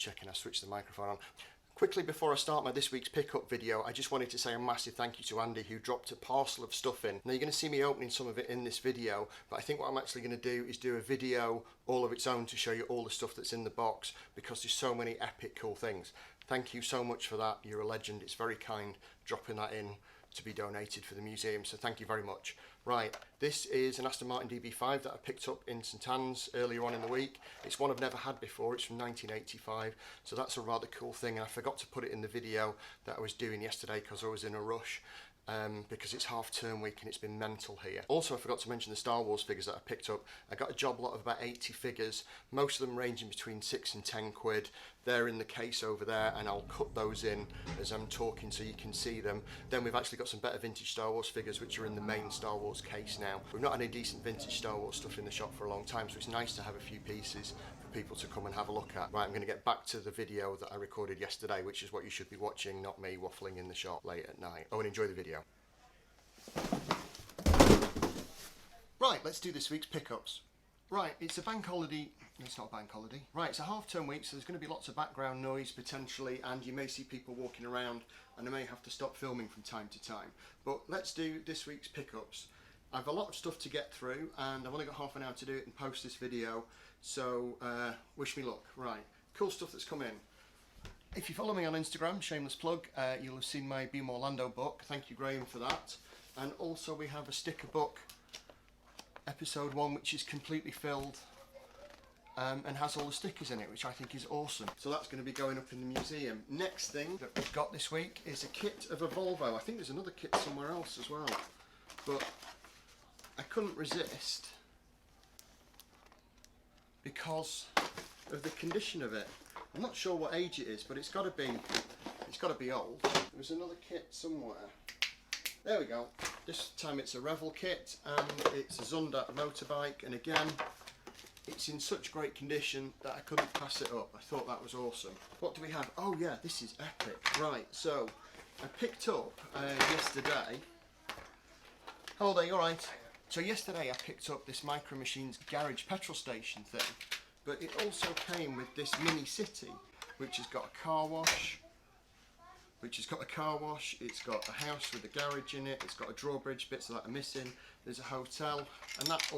checking I switched the microphone on. Quickly before I start my this week's pickup video, I just wanted to say a massive thank you to Andy who dropped a parcel of stuff in. Now you're going to see me opening some of it in this video, but I think what I'm actually going to do is do a video all of its own to show you all the stuff that's in the box, because there's so many epic cool things. Thank you so much for that, you're a legend, it's very kind dropping that in to be donated for the museum, so thank you very much. Right, this is an Aston Martin DB5 that I picked up in St Anne's earlier on in the week. It's one I've never had before, it's from 1985, so that's a rather cool thing, and I forgot to put it in the video that I was doing yesterday because I was in a rush. Because it's half-term week and it's been mental here. Also, I forgot to mention the Star Wars figures that I picked up. I got a job lot of about 80 figures, most of them ranging between 6 and 10 quid. They're in the case over there, and I'll cut those in as I'm talking so you can see them. Then we've actually got some better vintage Star Wars figures which are in the main Star Wars case now. We've not had any decent vintage Star Wars stuff in the shop for a long time, so it's nice to have a few pieces for people to come and have a look at. Right, I'm going to get back to the video that I recorded yesterday, which is what you should be watching, not me waffling in the shop late at night. Oh, and enjoy the video. Right, let's do this week's pickups. Right, it's a bank holiday. It's not a bank holiday. Right, it's a half-term week, so there's going to be lots of background noise potentially, and you may see people walking around, and I may have to stop filming from time to time. But let's do this week's pickups. I've a lot of stuff to get through, and I've only got half an hour to do it and post this video, so wish me luck. Right, cool stuff that's come in. If you follow me on Instagram, shameless plug, you'll have seen my Beam Orlando book. Thank you, Graham, for that. And also we have a sticker book, episode 1, which is completely filled and has all the stickers in it, which I think is awesome. So that's going to be going up in the museum. Next thing that we've got this week is a kit of a Volvo. I think there's another kit somewhere else as well, but I couldn't resist because of the condition of it. I'm not sure what age it is, but it's got to be old. There's another kit somewhere. There we go. This time it's a Revel kit, and it's a Zundat motorbike, and again it's in such great condition that I couldn't pass it up. I thought that was awesome. What do we have? Oh yeah, this is epic. Right, so I picked up yesterday. Hello there, you alright? So yesterday I picked up this Micro Machines garage petrol station thing, but it also came with this mini city, which has got a car wash, it's got a house with a garage in it, it's got a drawbridge, bits that are missing, there's a hotel, and that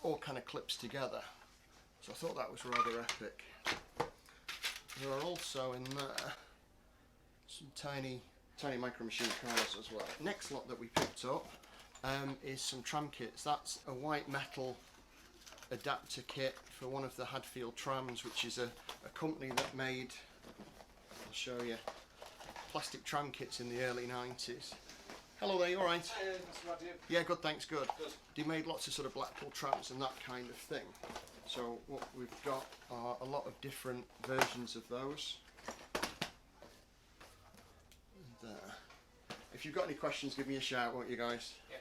all kind of clips together. So I thought that was rather epic. There are also in there some tiny Micro Machine cars as well. Next lot that we picked up is some tram kits. That's a white metal adapter kit for one of the Hadfield trams, which is a company that made, I'll show you, plastic tram kits in the early 90s. Hello there, you alright? Yeah, good, thanks, good. They made lots of sort of Blackpool trams and that kind of thing. So what we've got are a lot of different versions of those. There. If you've got any questions, give me a shout, won't you guys? Yeah.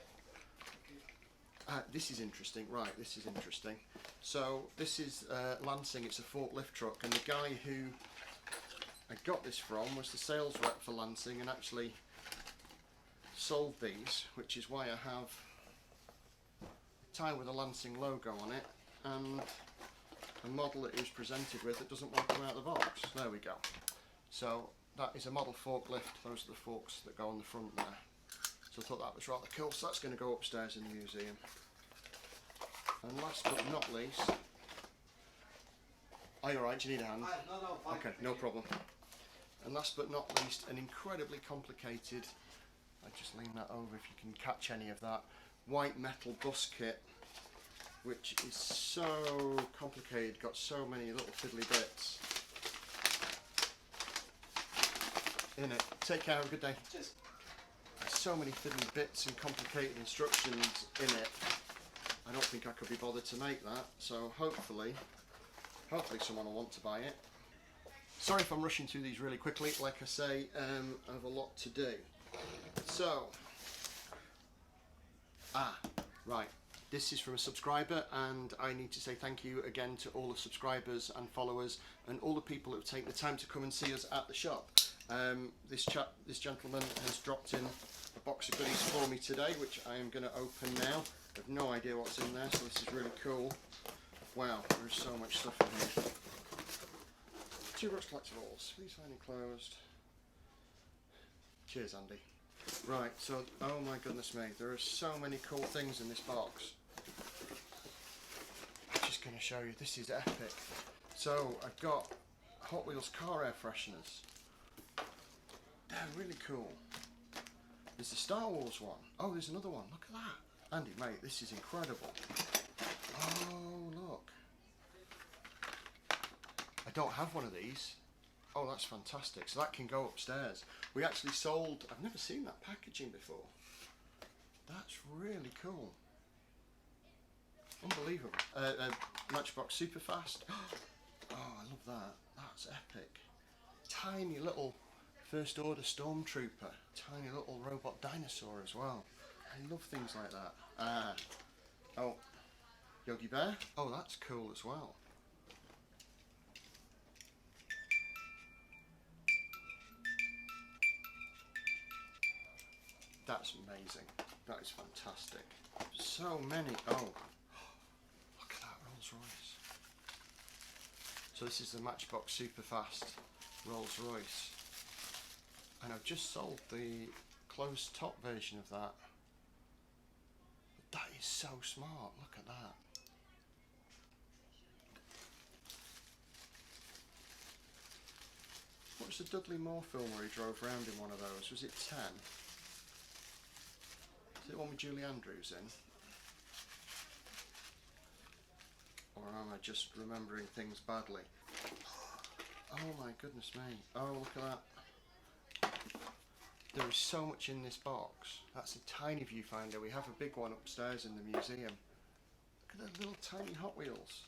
This is interesting, right, this is interesting. So this is Lansing, it's a forklift truck, and the guy who I got this from was the sales rep for Lansing and actually sold these, which is why I have a tie with a Lansing logo on it and a model that it was presented with that doesn't want to come out of the box. There we go. So that is a model forklift, those are the forks that go on the front there. So I thought that was rather cool, so that's going to go upstairs in the museum. And last but not least, are you alright? Do you need a hand? No, fine. Okay, no problem. And last but not least, an incredibly complicated, I'll just lean that over if you can catch any of that, white metal bus kit, which is so complicated, got so many little fiddly bits in it. Take care, have a good day. Cheers. There's so many fiddly bits and complicated instructions in it. I don't think I could be bothered to make that, so hopefully someone will want to buy it. Sorry if I'm rushing through these really quickly, like I say, I have a lot to do. So, right, this is from a subscriber, and I need to say thank you again to all the subscribers and followers and all the people who have taken the time to come and see us at the shop. This gentleman has dropped in a box of goodies for me today, which I am going to open now. I have no idea what's in there, so this is really cool. Wow, there's so much stuff in here. Two Brooks Collectables. Please find enclosed. Cheers, Andy. Right, so, oh my goodness me, there are so many cool things in this box. I'm just going to show you, this is epic. So, I've got Hot Wheels car air fresheners. They're really cool. There's the Star Wars one. Oh, there's another one, look at that. Andy, mate, this is incredible. Oh, look. I don't have one of these. Oh, that's fantastic. So that can go upstairs. We actually sold, I've never seen that packaging before. That's really cool. Unbelievable. Matchbox Superfast. Oh, I love that. That's epic. Tiny little First Order Stormtrooper. Tiny little robot dinosaur as well. I love things like that. Oh, Yogi Bear. Oh, that's cool as well. That's amazing. That is fantastic. So many. Oh, look at that Rolls Royce. So this is the Matchbox Superfast Rolls Royce. And I've just sold the closed top version of that. But that is so smart. Look at that. What was the Dudley Moore film where he drove around in one of those? Was it 10? Is it the one with Julie Andrews in? Or am I just remembering things badly? Oh my goodness me. Oh, look at that. There is so much in this box. That's a tiny viewfinder. We have a big one upstairs in the museum. Look at the little tiny Hot Wheels.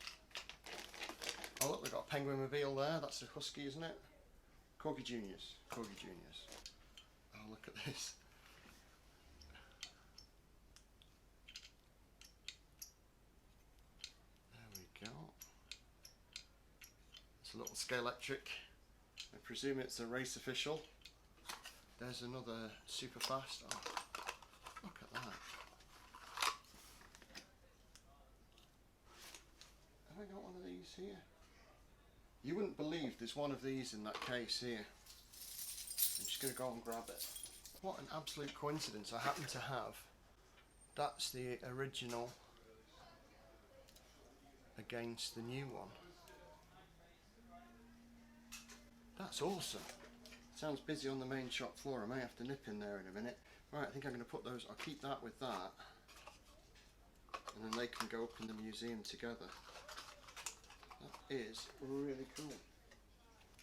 Oh look, we've got a Penguin Mobile there. That's a Husky, isn't it? Corgi Juniors. Corgi Juniors. Oh, look at this. Go. It's a little Scalextric. I presume it's a race official. There's another Superfast. Oh, look at that. Have I got one of these here? You wouldn't believe there's one of these in that case here. I'm just going to go and grab it. What an absolute coincidence. I happen to have. That's the original against the new one. That's awesome. Sounds busy on the main shop floor. I may have to nip in there in a minute. Right, I think I'm going to put those, I'll keep that with that. And then they can go up in the museum together. That is really cool.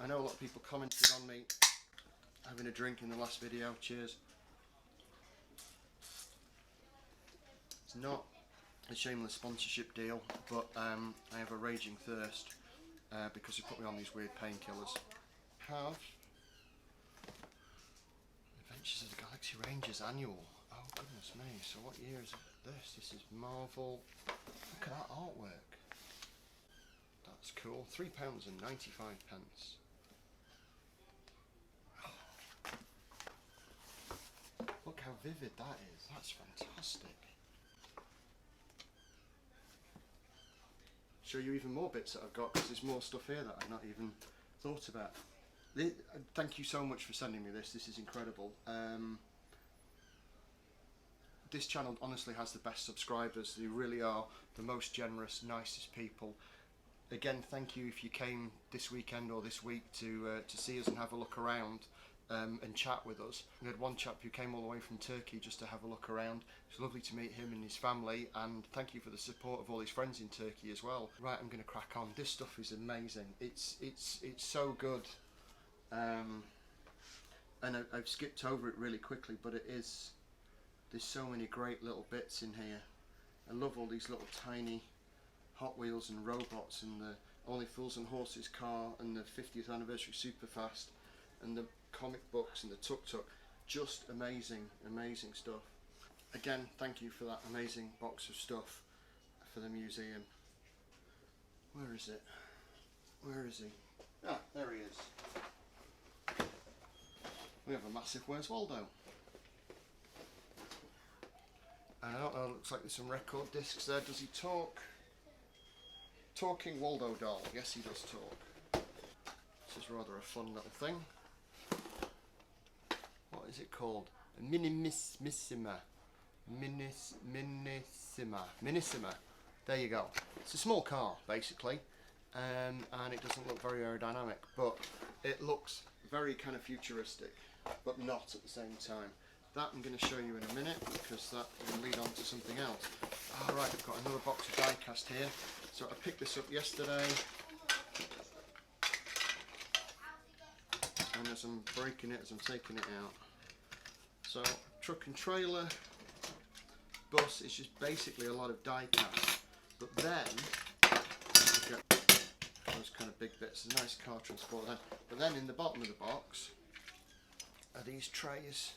I know a lot of people commented on me having a drink in the last video. Cheers. It's not a shameless sponsorship deal, but I have a raging thirst because you put me on these weird painkillers. Have Adventures of the Galaxy Rangers Annual. Oh goodness me, so what year is this? This is Marvel. Look at that artwork. That's cool. £3.95. Look how vivid that is. That's fantastic. Show you even more bits that I've got because there's more stuff here that I've not even thought about. Thank you so much for sending me this. This is incredible. This channel honestly has the best subscribers. They really are the most generous, nicest people. Again, thank you if you came this weekend or this week to see us and have a look around and chat with us. We had one chap who came all the way from Turkey just to have a look around. It was lovely to meet him and his family, and thank you for the support of all his friends in Turkey as well. Right, I'm going to crack on. This stuff is amazing. It's so good. And I've skipped over it really quickly, but there's so many great little bits in here. I love all these little tiny Hot Wheels and robots, and the Only Fools and Horses car, and the 50th anniversary Superfast, and the comic books and the tuk-tuk. Just amazing, amazing stuff. Again, thank you for that amazing box of stuff for the museum. Where is it? Where is he? Ah, there he is. We have a massive Where's Waldo? And I don't know, looks like there's some record discs there. Does he talk? Talking Waldo doll. Yes, he does talk. So is rather a fun little thing. What is it called? A Minissima. There you go. It's a small car basically, and it doesn't look very aerodynamic, but it looks very kind of futuristic, but not at the same time. That I'm going to show you in a minute, because that will lead on to something else. Alright, I've got another box of die cast here. So I picked this up yesterday, and as I'm breaking it, as I'm taking it out. So truck and trailer, bus is just basically a lot of die cast, but then you get those kind of big bits. There's a nice car transport then. But then in the bottom of the box are these trays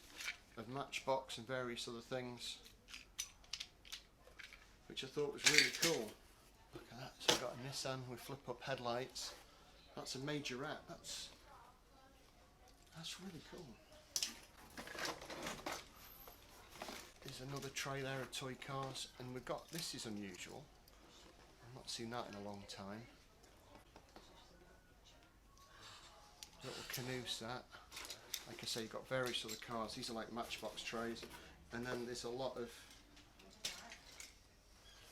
of Matchbox and various other things, which I thought was really cool. Look at that. So I've got a Nissan with flip up headlights. That's a majorette. That's really cool. There's another tray there of toy cars, and we've got, this is unusual. I've not seen that in a long time. Little canoe set. Like I say, you've got various other cars. These are like Matchbox trays, and then there's a lot of,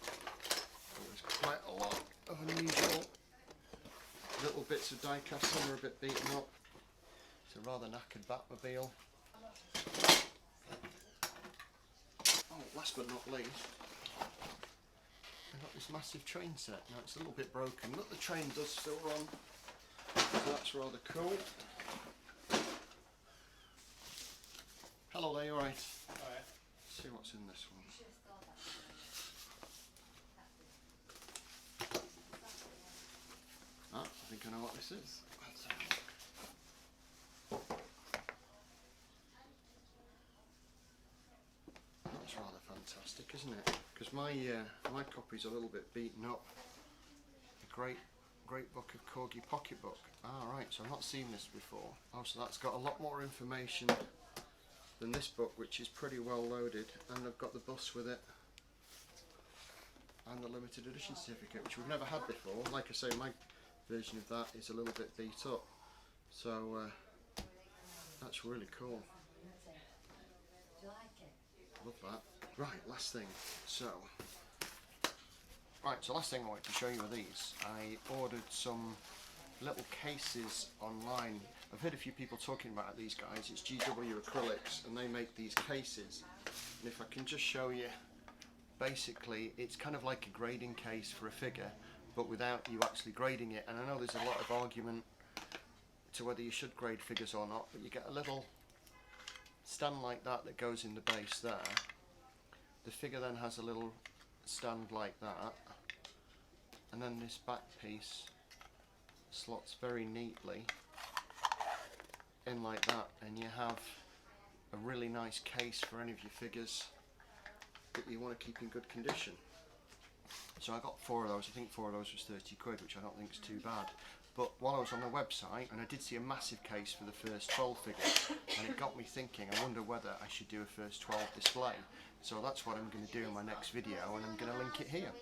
there's quite a lot of unusual little bits of die cast. Some are a bit beaten up. It's a rather knackered Batmobile. Oh, last but not least, I've got this massive train set. Now it's a little bit broken, but the train does still run, so that's rather cool. Hello there, you alright? Alright. Let's see what's in this one. Ah, I think I know what this is. Let's have a look. That's rather fantastic, isn't it? Because my copy's a little bit beaten up. A great book of Corgi pocketbook. Ah, right, so I've not seen this before. Oh, so that's got a lot more information than this book, which is pretty well loaded, and I've got the bus with it and the limited edition certificate, which we've never had before. Like I say, my version of that is a little bit beat up, so that's really cool. Love that. Right, last thing. So last thing I wanted to show you are these. I ordered some little cases online. I've heard a few people talking about these guys. It's GW Acrylics, and they make these cases. And if I can just show you, basically it's kind of like a grading case for a figure, but without you actually grading it. And I know there's a lot of argument to whether you should grade figures or not, but you get a little stand like that that goes in the base there. The figure then has a little stand like that, and then this back piece slots very neatly in like that, and you have a really nice case for any of your figures that you want to keep in good condition. So I got 4 of those. I think 4 of those was 30 quid, which I don't think is too bad. But while I was on the website, and I did see a massive case for the first 12 figures, and it got me thinking, I wonder whether I should do a first 12 display. So that's what I'm going to do in my next video, and I'm going to link it here.